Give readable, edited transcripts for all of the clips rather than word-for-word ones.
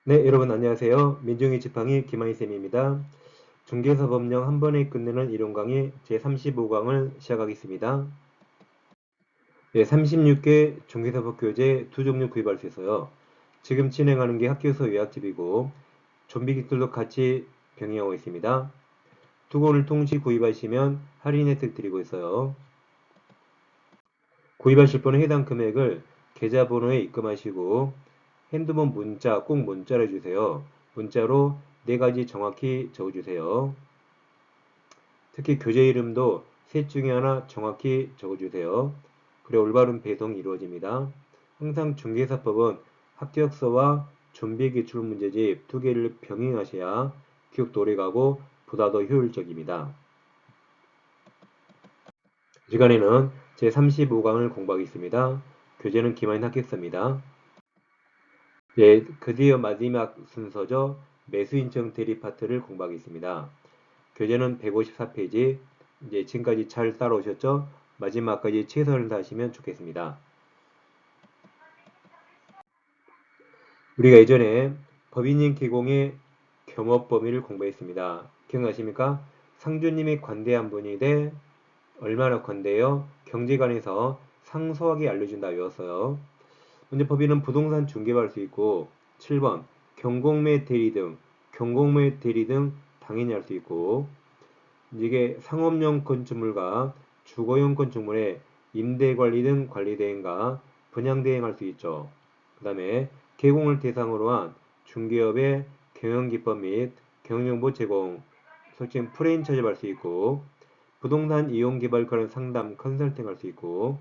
네, 여러분 안녕하세요. 민중이 지팡이 김하희쌤입니다. 중개사법령 한 번에 끝내는 이론 강의 제35강을 시작하겠습니다. 네, 36개 중개사법 교재 두 종류 구입할 수 있어요. 지금 진행하는 게 학교에서 요약집이고 좀비기술도 같이 병행하고 있습니다. 두 권을 동시 구입하시면 할인 혜택 드리고 있어요. 구입하실 분은 해당 금액을 계좌번호에 입금하시고 핸드폰 문자 꼭 문자로 해주세요. 문자로 4가지 정확히 적어주세요. 특히 교재 이름도 셋 중에 하나 정확히 적어주세요. 그래 올바른 배송이 이루어집니다. 항상 중개사법은 합격서와 좀비기출 문제집 두 개를 병행하셔야 기억도 오래가고 보다 더 효율적입니다. 이 시간에는 제35강을 공부하겠습니다. 교재는 김한인 합격서입니다. 예, 드디어 마지막 순서죠. 매수인정 대리 파트를 공부하겠습니다. 교재는 154페이지, 이제 지금까지 잘 따라오셨죠? 마지막까지 최선을 다하시면 좋겠습니다. 우리가 예전에 법인인 개공의 겸업 범위를 공부했습니다. 기억나십니까? 상주님이 관대한 분이 돼 얼마나 관대해요? 경제관에서 상소하게 알려준다 외웠어요. 먼저 법인은 부동산 중개할 수 있고 7번 경공매 대리 등 당연히 할 수 있고 이게 상업용 건축물과 주거용 건축물의 임대관리 등 관리대행과 분양대행할 수 있죠. 그 다음에 개공을 대상으로 한 중개업의 경영기법 및 경영정보 제공, 설정 프랜차이즈 할 수 있고 부동산 이용개발 관련 상담 컨설팅 할 수 있고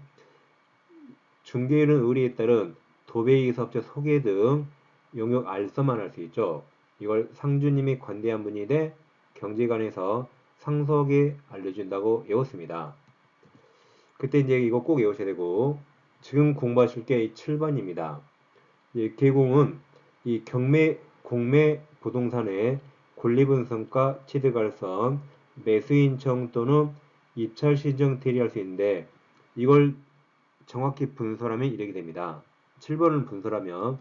중개인은 의뢰에 따른 도배이기 사업자 소개 등 용역 알선만 할 수 있죠. 이걸 상주님이 관대한 분이 돼 경제관에서 상석에 알려준다고 외웠습니다. 그때 이제 이거 꼭 외우셔야 되고 지금 공부하실 게 7번입니다. 개공은 이 공매 부동산의 권리분석과 취득알선, 매수인청 또는 입찰신청 대리할 수 있는데 이걸 정확히 분설하면 이렇게 됩니다. 7번을 분설하면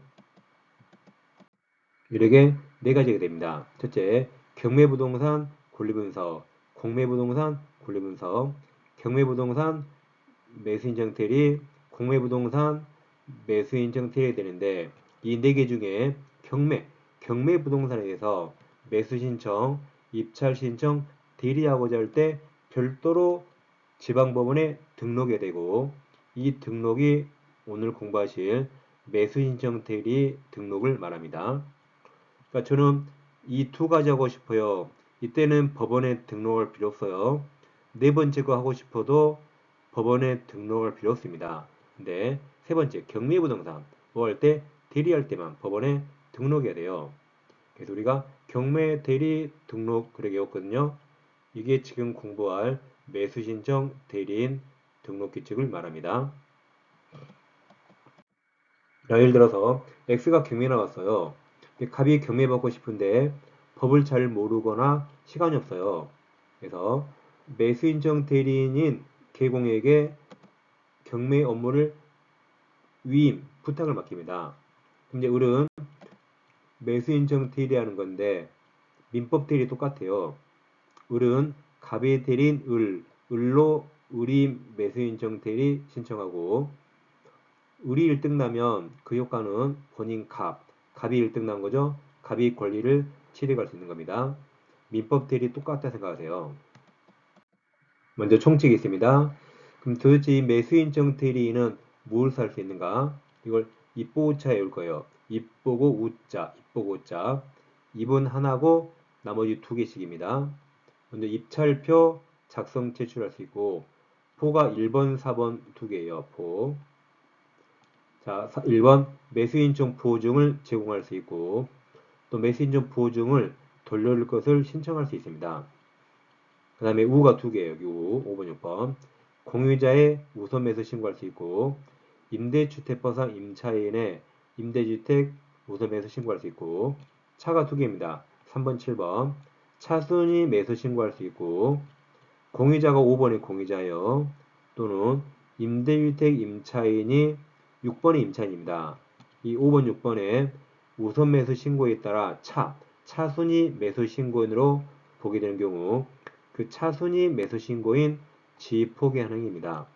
이렇게 4가지가 됩니다. 첫째, 경매부동산 권리분석, 공매부동산 권리분석, 경매부동산 매수인정 대리, 공매부동산 매수인정 대리 되는데 이 4개 중에 경매부동산에 대해서 매수신청, 입찰신청, 대리하고자 할 때 별도로 지방법원에 등록해야 되고 이 등록이 오늘 공부하실 매수신청 대리 등록을 말합니다. 그러니까 저는 이 2가지 하고 싶어요. 이때는 법원에 등록할 필요 없어요. 4번째 거 하고 싶어도 법원에 등록할 필요 없습니다. 근데 3번째 경매부동산 뭐 할 때 대리할 때만 법원에 등록해야 돼요. 그래서 우리가 경매 대리 등록 그러게 했거든요. 이게 지금 공부할 매수신청 대리인 등록 규칙을 말합니다. 예를 들어서 X가 경매 나왔어요. 갑이 경매 받고 싶은데 법을 잘 모르거나 시간이 없어요. 그래서 매수인정 대리인인 개공에게 경매 업무를 위임, 부탁을 맡깁니다. 근데 을은 매수인정 대리하는 건데 민법 대리 똑같아요. 을은 갑의 대리인 을로 을이 매수인정 대리 신청하고 을이 1등 나면 그 효과는 본인 갑이 1등 난 거죠. 갑이 권리를 취득할 수 있는 겁니다. 민법 대리 똑같다 생각하세요. 먼저 총칙이 있습니다. 그럼 도대체 이 매수인정 대리인은 무엇을 살 수 있는가? 이걸 입보우차에 올 거예요. 입보고 우자. 입은 하나고 나머지 2개씩입니다. 먼저 입찰표 작성 제출할 수 있고 포가 1번, 4번 2개예요. 포. 자, 1번 매수인정 보증을 제공할 수 있고 또 매수인정 보증을 돌려줄 것을 신청할 수 있습니다. 그 다음에 우가 2개예요. 여기 우, 5번, 6번. 공유자의 우선 매수 신고할 수 있고 임대주택법상 임차인의 임대주택 우선 매수 신고할 수 있고 차가 2개입니다. 3번, 7번. 차순위 매수 신고할 수 있고 공유자가 5번이 공유자예요. 또는 임대주택 임차인이 6번이 임차인입니다. 이 5번, 6번에 우선 매수 신고에 따라 차순위 매수 신고인으로 보게 되는 경우 그 차순위 매수 신고인 지포기한 행위입니다.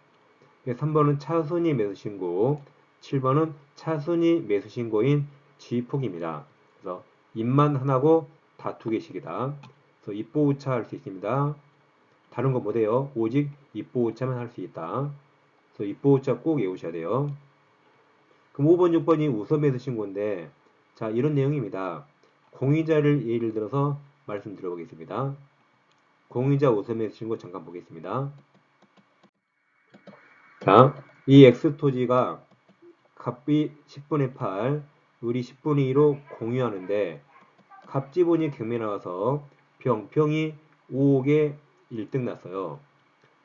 3번은 차순위 매수 신고, 7번은 차순위 매수 신고인 지포기입니다. 그래서 입만 하나고 다 두 개씩이다. 그래서 입보우차 할 수 있습니다. 다른 거 못해요. 오직 입보우차만 할 수 있다. 그래서 입보우차 꼭 외우셔야 돼요. 그럼 5번, 6번이 우선 매수 신고인데 자 이런 내용입니다. 공의자를 예를 들어서 말씀드려 보겠습니다. 공의자 우선 매수 신고 잠깐 보겠습니다. 자, 이 X토지가 갑이 10분의 8, 을이 10분의 2로 공유하는데 갑지분이 경매 나와서 병이 5억에 1등 났어요.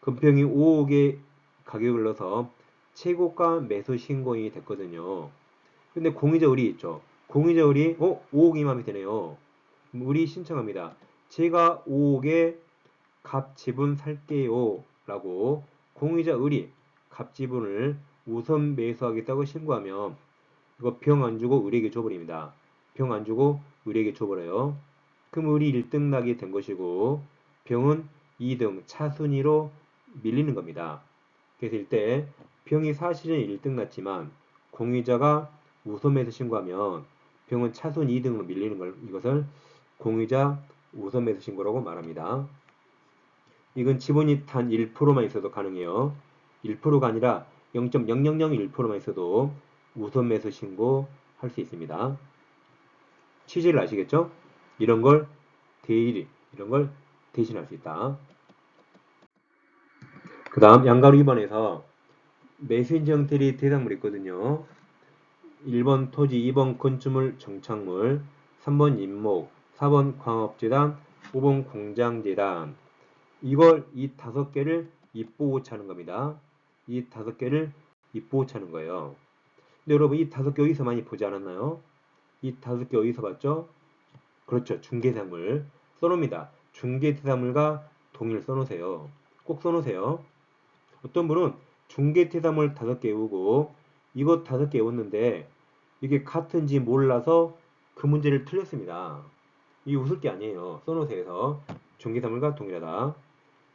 금평이 5억에 가격을 넣어서 최고가 매수 신고인이 됐거든요. 근데 공의자 을이 있죠. 공의자 을이 5억이 마음에 드네요. 을이 신청합니다. 제가 5억에 갑 지분 살게요 라고 공의자 을이 갑 지분을 우선 매수하겠다고 신고하면 이거 병 안 주고 을에게 줘버립니다. 병 안 주고 을에게 줘버려요. 그럼 을이 1등 나게 된 것이고 병은 2등 차순위로 밀리는 겁니다. 그래서 이때 병이 사실은 1등 났지만 공의자가 우선 매수 신고하면 병은 차순 2등으로 밀리는 걸 이것을 공의자 우선 매수 신고라고 말합니다. 이건 지분이 단 1%만 있어도 가능해요. 1%가 아니라 0.0001%만 있어도 우선 매수 신고 할 수 있습니다. 취지를 아시겠죠? 이런 걸 대신할 수 있다. 그 다음 양가로 2번에서 매수인정 대리 대상물이 있거든요. 1번 토지, 2번 건축물, 정착물, 3번 임목, 4번 광업재단, 5번 공장재단. 이걸 이 5개를 입보호차는 겁니다. 이 5개를 입보호차는 거예요. 근데 여러분 이 5개 어디서 많이 보지 않았나요? 이 5개 어디서 봤죠? 그렇죠. 중개사물 써놓습니다. 중개대사물과 동일 써놓으세요. 꼭 써놓으세요. 어떤 분은 중개대사물 5개 외우고 이것 5개 외웠는데 이게 같은지 몰라서 그 문제를 틀렸습니다. 이게 웃을 게 아니에요. 써놓으세요. 중개사물과 동일하다.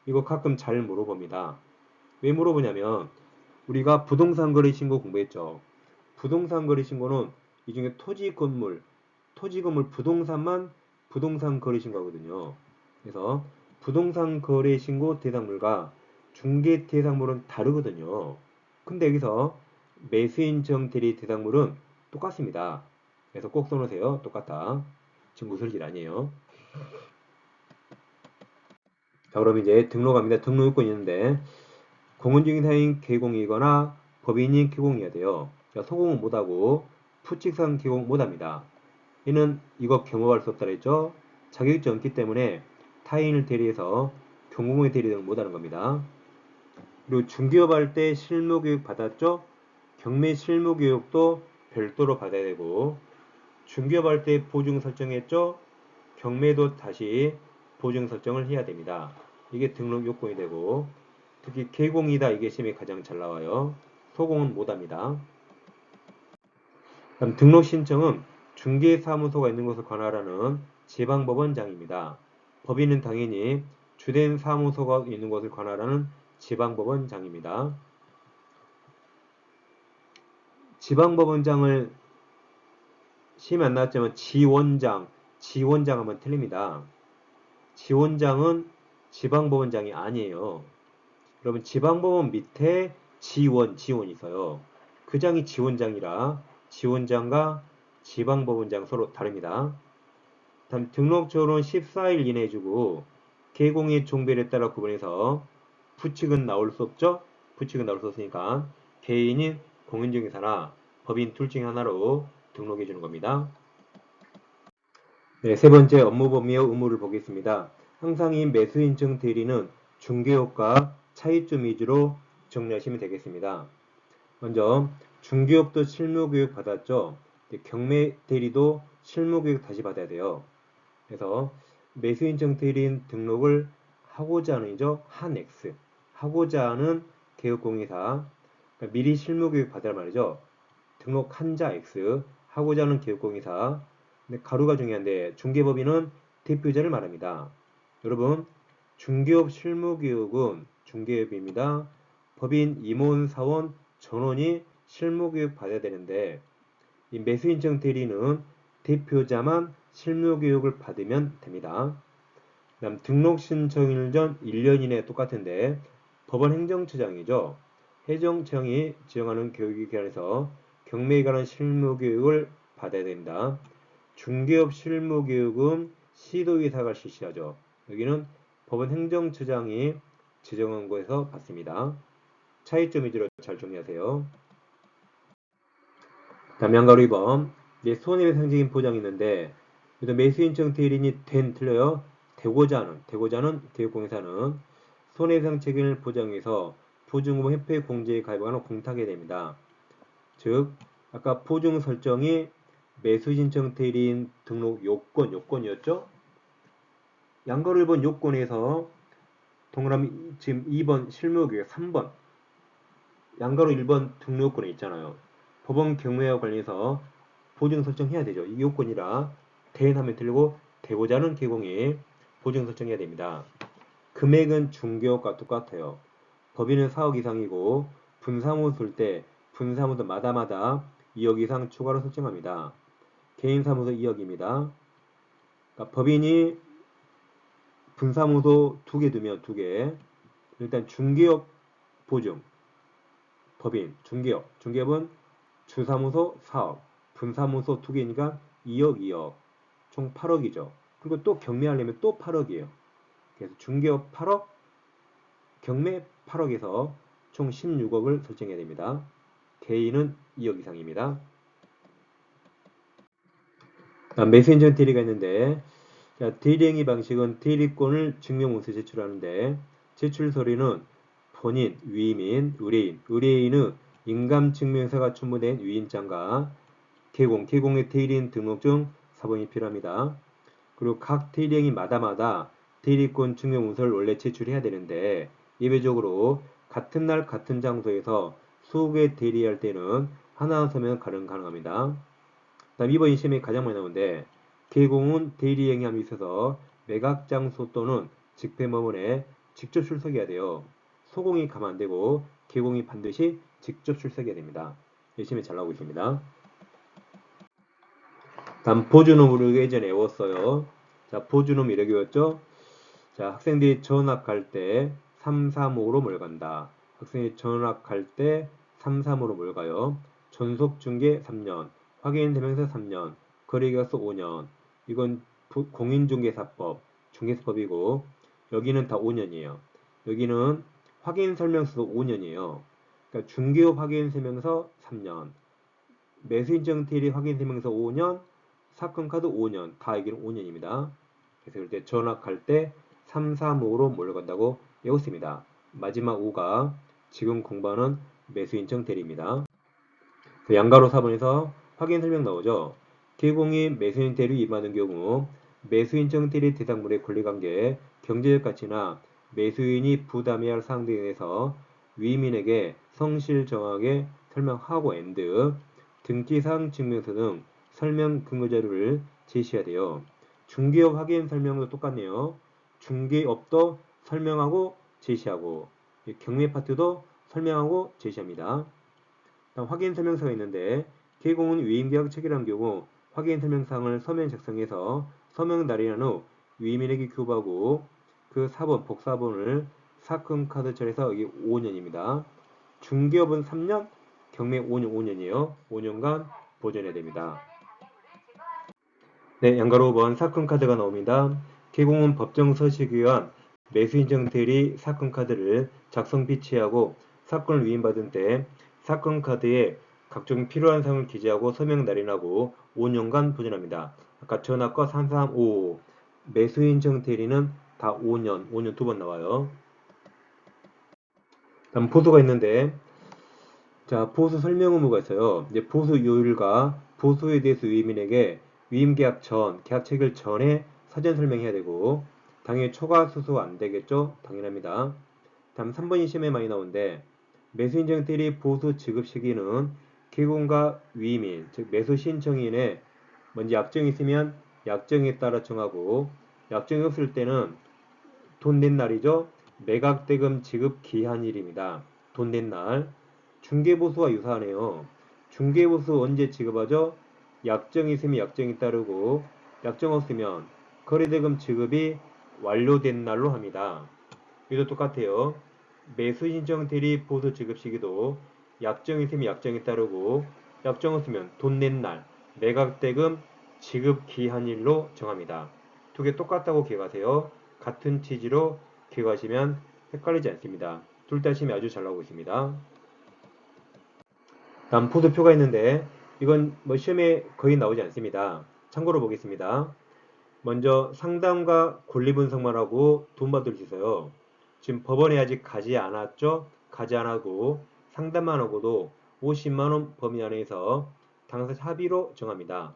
이거 가끔 잘 물어봅니다. 왜 물어보냐면 우리가 부동산 거래 신고 공부했죠. 부동산 거래 신고는 이 중에 토지 건물 부동산만 부동산 거래 신고하거든요. 그래서 부동산 거래 신고 대상물과 중개 대상물은 다르거든요. 근데 여기서 매수인정 대리 대상물은 똑같습니다. 그래서 꼭 써놓으세요. 똑같다. 지금 웃을 일 아니에요. 자, 그럼 이제 등록합니다. 등록 요건이 있는데 공은중개사인 개공이거나 법인인 개공이어야 돼요. 그러니까 소공은 못하고 푸칙상 개공 못합니다. 이는 이거 경험할 수 없다 그랬죠. 자격증 없기 때문에 타인을 대리해서 경공의 대리 등을 못하는 겁니다. 그리고 중개업할 때 실무교육 받았죠. 경매 실무교육도 별도로 받아야 되고 중개업할 때 보증 설정했죠. 경매도 다시 보증 설정을 해야 됩니다. 이게 등록 요건이 되고 특히 개공이다 이게 시험에 가장 잘 나와요. 소공은 못합니다. 그럼 등록 신청은 중개사무소가 있는 곳을 관할하는 지방법원장입니다. 법인은 당연히 주된 사무소가 있는 곳을 관할하는 지방법원장입니다. 지방법원장을 시험에 안 나왔지만 지원장 하면 틀립니다. 지원장은 지방법원장이 아니에요. 여러분 지방법원 밑에 지원이 있어요. 그 장이 지원장이라 지원장과 지방법원장 서로 다릅니다. 다음 등록조로는 14일 이내 해주고 개공의 종별에 따라 구분해서 부칙은 나올 수 없죠? 부칙은 나올 수 없으니까 개인인 공인중개사나 법인 둘 중에 하나로 등록해 주는 겁니다. 네, 세 번째 업무 범위와 의무를 보겠습니다. 항상 이 매수인증 대리는 중개업과 차이점 위주로 정리하시면 되겠습니다. 먼저 중개업도 실무교육 받았죠. 경매 대리도 실무교육 다시 받아야 돼요. 그래서 매수인증 대리인 등록을 하고자 하는이죠. 한 X 하고자 하는 개업공인사 그러니까 미리 실무교육 받을 말이죠. 등록 한자 X 하고자 하는 개업공인사. 근데 가루가 중요한데 중개법인은 대표자를 말합니다. 여러분 중개업 실무교육은 중개업입니다. 법인 임원, 사원, 전원이 실무교육 받아야 되는데 이 매수인증 대리는 대표자만 실무교육을 받으면 됩니다. 그다음 등록 신청일 전 1년 이내 똑같은데 법원 행정처장이죠. 행정처장이 지정하는 교육기관에서 경매에 관한 실무교육을 받아야 됩니다. 중개업 실무교육은 시도의사가 실시하죠. 여기는 법원 행정처장이 지정한 곳에서 받습니다. 차이점 위주로 잘 정리하세요. 다음 양가로 2번. 손해의 상징인 포장이 있는데 매수인증 대리인이 틀려요. 되고자 하는 대국공사는 손해배상 책임을 보장해서 보증금 회피 공제에 가입하는 공탁이 됩니다. 즉 아까 보증 설정이 매수신청 대리인 등록 요건이었죠. 양가로 1번 요건에서 동그라미 지금 2번 실무교육 3번 양가로 1번 등록 요건에 있잖아요. 법원 경매와 관련해서 보증 설정해야 되죠. 이 요건이라 대인하면 틀리고 되고자 하는 개공이 보증 설정해야 됩니다. 금액은 중개업과 똑같아요. 법인은 4억 이상이고 분사무 쓸 때 분사무도 마다마다 2억 이상 추가로 설정합니다. 개인사무소 2억입니다. 그러니까 법인이 분사무소 2개 두면 2개. 일단 중개업 보증 법인 중개업은 주사무소 4억 분사무소 2개니까 2억 총 8억이죠. 그리고 또 경매하려면 또 8억이에요. 그래서 중개업 8억 경매 8억에서 총 16억을 설정해야 됩니다. 개인은 2억 이상입니다. 매수인증 대리가 있는데 대리행위 방식은 대리권을 증명문서 제출하는데 제출 서류는 본인, 위임인, 의뢰인의 인감증명서가 첨부된 위임장과 개공의 대리인 등록증 사본이 필요합니다. 그리고 각 대리행위마다 대리권 증명문서를 원래 제출해야 되는데 예외적으로 같은 날 같은 장소에서 20개 대리할 때는 하나 서면 가능합니다. 다음 2번 시험에 가장 많이 나오는데 개공은 대리행위함에 있어서 매각장소 또는 직배법원에 직접 출석해야 돼요. 소공이 가면 안되고 개공이 반드시 직접 출석해야 됩니다. 열심히 잘 나오고 있습니다. 다음 보존음으로 예전에 외웠어요. 자, 보존음 이렇게 외웠죠? 자, 학생들이 전학갈 때 335로 몰간다. 학생이 전학할 때 335로 몰가요. 전속중개 3년, 확인대명사 3년, 거래계약서 5년. 이건 공인중개사법, 중개사법이고 여기는 다 5년이에요. 여기는 확인설명서도 5년이에요. 그러니까 중개업 확인설명서 3년, 매수인증 대리 확인설명서 5년, 사건카드 5년, 다 여기는 5년입니다. 그래서 그때 전학할 때 335로 몰려간다고 외웠습니다. 마지막 5가 지금 공부하는 매수인증 대리입니다. 양가로 4번에서 확인 설명 나오죠. 개공이 매수인 대리 위반하는 경우 매수인증 대리 대상물의 권리관계, 경제적 가치나 매수인이 부담해야 할 사항 등에 대해서 위임인에게 성실정확하게 설명하고 등기사항 증명서 등 설명 근거자료를 제시해야 돼요. 중개업 확인 설명도 똑같네요. 중개업도 설명하고 제시하고 경매 파트도 설명하고 제시합니다. 다음 확인 설명서가 있는데 개공은 위임계약 체결한 경우 확인 설명사항을 서면 작성해서 서명 날인한 후 위임인에게 교부하고 그 사본 복사본을 사건카드 처리해서 여기 5년입니다. 중개업은 3년, 경매 5년이에요. 5년간 보존해야 됩니다. 네, 양가로 5번 사건카드가 나옵니다. 개공은 법정 서식에 의한 매수인증 대리 사건카드를 작성 비치하고 사건을 위임받은 때 사건카드에 각종 필요한 사항을 기재하고 서명 날인하고 5년간 보존합니다. 아까 전학과 335 매수인증 대리는 다 5년 두 번 나와요. 다음 보수가 있는데 자, 보수 설명 의무가 있어요. 이제 보수 요일과 보수에 대해서 위임인에게 위임계약 전, 계약 체결 전에 사전 설명해야 되고 당연히 초과 수수 안 되겠죠? 당연합니다. 다음 3번이 시험에 많이 나오는데 매수인증 대리 보수 지급 시기는 개공과 위임인, 즉 매수 신청인의 먼저 약정이 있으면 약정에 따라 정하고 약정이 없을 때는 돈 낸 날이죠. 매각대금 지급 기한일입니다. 돈 낸 날. 중개보수와 유사하네요. 중개보수 언제 지급하죠? 약정이 있으면 약정이 따르고 약정 없으면 거래대금 지급이 완료된 날로 합니다. 이도 똑같아요. 매수신청 대리 보수 지급 시기도 약정이 있으면 약정이 따르고 약정 없으면 돈 낸 날, 매각대금 지급 기한일로 정합니다. 두 개 똑같다고 기억하세요. 같은 취지로 기억하시면 헷갈리지 않습니다. 둘 다 시험에 아주 잘 나오고 있습니다. 다음 보도표가 있는데 이건 뭐 시험에 거의 나오지 않습니다. 참고로 보겠습니다. 먼저 상담과 권리분석만 하고 돈 받을 수 있어요. 지금 법원에 아직 가지 않았죠? 가지 않고 상담만 하고도 50만원 범위 안에서 당사자 합의로 정합니다.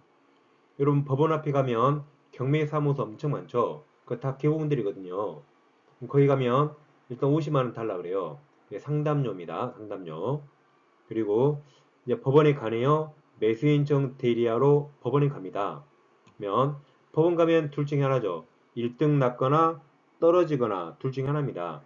여러분 법원 앞에 가면 경매사무소 엄청 많죠? 그거 다 개고분들이거든요. 거기 가면 일단 50만원 달라 그래요. 상담료입니다. 상담료. 그리고 이제 법원에 가네요. 매수인정 대리하러 법원에 갑니다. 그러면 법원 가면 둘 중에 하나죠. 1등 났거나 떨어지거나 둘 중에 하나입니다.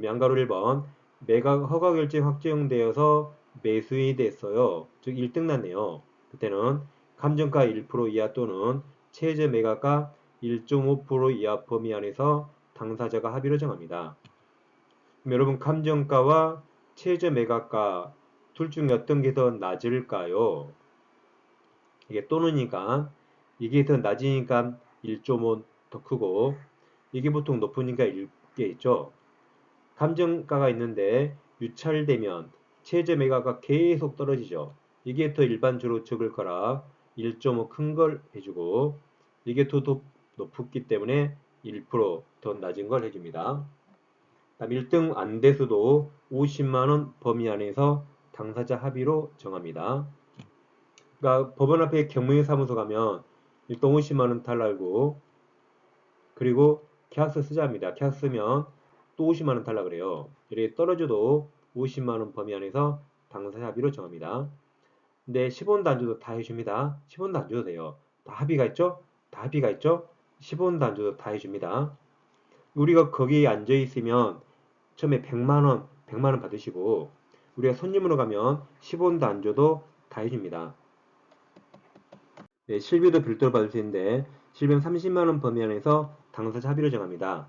양가로 1번 매각 허가 결정 확정되어서 매수인이 됐어요. 즉 1등 났네요. 그때는 감정가 1% 이하 또는 최저 매각가 1.5% 이하 범위 안에서 당사자가 합의로 정합니다. 그럼 여러분 감정가와 최저 매각가 둘 중에 어떤 게 더 낮을까요? 이게 또는이니까 이게 더 낮으니까 1.5 더 크고 이게 보통 높으니까 1게 있죠. 감정가가 있는데 유찰되면 최저 매각가 계속 떨어지죠. 이게 더 일반적으로 적을 거라 1.5 큰 걸 해주고 이게 더 높기 때문에 1%더 낮은 걸 해줍니다. 1등 안 돼서도 50만원 범위 안에서 당사자 합의로 정합니다. 그러니까 법원 앞에 경무사무소 가면 일단 50만원 달라고 그리고 계약서 쓰자 합니다. 계약서 쓰면 또 50만원 달라 그래요. 이렇게 떨어져도 50만원 범위 안에서 당사자 합의로 정합니다. 근데 10원도 안 줘도 다 해줍니다. 10원도 안 줘도 돼요. 다 합의가 있죠? 다 합의가 있죠? 10원도 안 줘도 다 해줍니다. 우리가 거기에 앉아 있으면 처음에 100만원 받으시고 우리가 손님으로 가면 10원도 안 줘도 다 해줍니다. 네, 실비도 별도로 받을 수 있는데 실비는 30만원 범위 안에서 당사자 합의로 정합니다.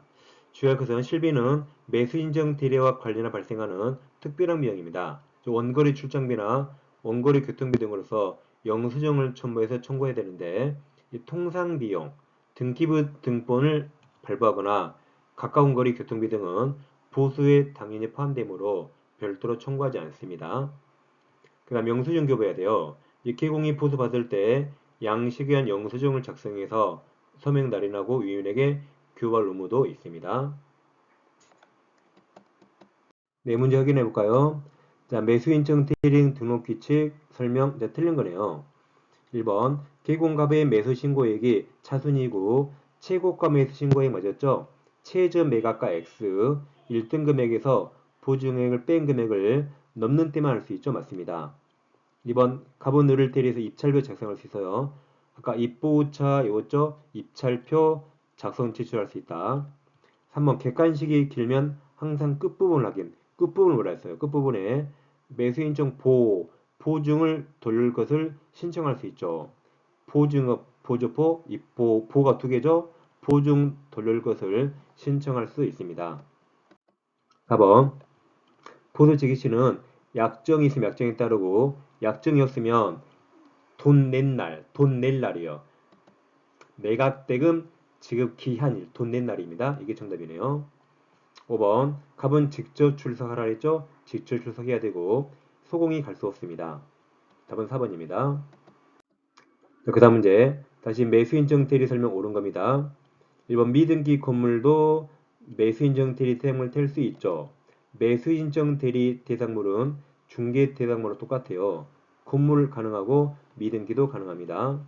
주요 것은 실비는 매수 인정 대리와 관련해 발생하는 특별한 비용입니다. 원거리 출장비나 원거리 교통비 등으로서 영수증을 첨부해서 청구해야 되는데 통상 비용, 등기부 등본을 발부하거나 가까운 거리 교통비 등은 보수에 당연히 포함되므로 별도로 청구하지 않습니다. 그 다음 영수증 교부해야 돼요. 개공이 보수 받을 때 양식위한 영수증을 작성해서 서명 날인하고 위원에게 교부할 의무도 있습니다. 네, 문제 확인해 볼까요? 자, 매수인증 대리인 등록 규칙 설명 틀린 거네요. 1번 개공갑의 매수 신고액이 차순이고 최고가 매수 신고액 맞았죠? 최저 매각가 X 1등 금액에서 보증액을 뺀 금액을 넘는 때만 할 수 있죠? 맞습니다. 2번 갑은 을을 대리해서 입찰표 작성할 수 있어요. 아까 입보차 이거죠? 입찰표 작성 제출할 수 있다. 3번 객관식이 길면 항상 끝부분을 확인. 끝부분을 뭐라 했어요? 끝부분에 매수인증 보증을 돌릴 것을 신청할 수 있죠. 보증업, 보조포, 입보, 보가 두 개죠? 보증 돌릴 것을 신청할 수 있습니다. 4번 보수 지기시는 약정이 있으면 약정에 따르고 약정이 없으면 돈 낸 날, 돈 낼 날이요. 매각대금 지급 기한일, 돈 낸 날입니다. 이게 정답이네요. 5번 갑은 직접 출석하라 했죠? 직접 출석해야 되고 소공이 갈 수 없습니다. 답은 4번입니다. 그 다음 문제 다시 매수인증 대리 설명 옳은 겁니다. 1번 미등기 건물도 매수인증 대리 대상물을 뗄 수 있죠. 매수인증 대리 대상물은 중개 대상물로 똑같아요. 건물 가능하고 미등기도 가능합니다.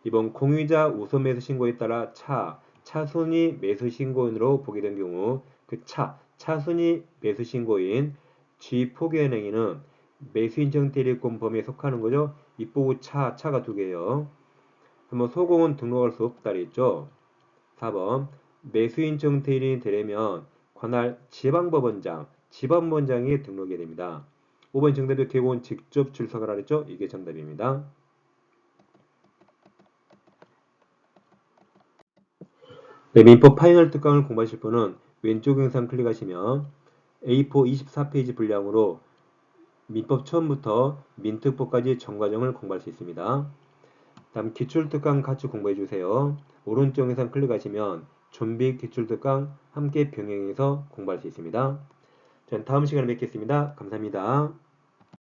2번 공유자 우선 매수 신고에 따라 차순위 매수 신고인으로 보게 된 경우 그 차순위 매수 신고인 G 포기은행에는 매수 인정 대리권 범위에 속하는 거죠. 입보후 차가 두 개예요. 3번 소공은 등록할 수 없다 그랬죠. 4번 매수 인정 대리인이 되려면 관할 지방법원장이 등록해야 됩니다. 5번 정답이 개고은 직접 출석하라 그랬죠. 이게 정답입니다. 네, 민법 파이널 특강을 공부하실 분은 왼쪽 영상 클릭하시면 A4 24페이지 분량으로 민법 처음부터 민특법까지 전 과정을 공부할 수 있습니다. 다음 기출특강 같이 공부해주세요. 오른쪽 영상 클릭하시면 좀비 기출특강 함께 병행해서 공부할 수 있습니다. 전 다음 시간에 뵙겠습니다. 감사합니다.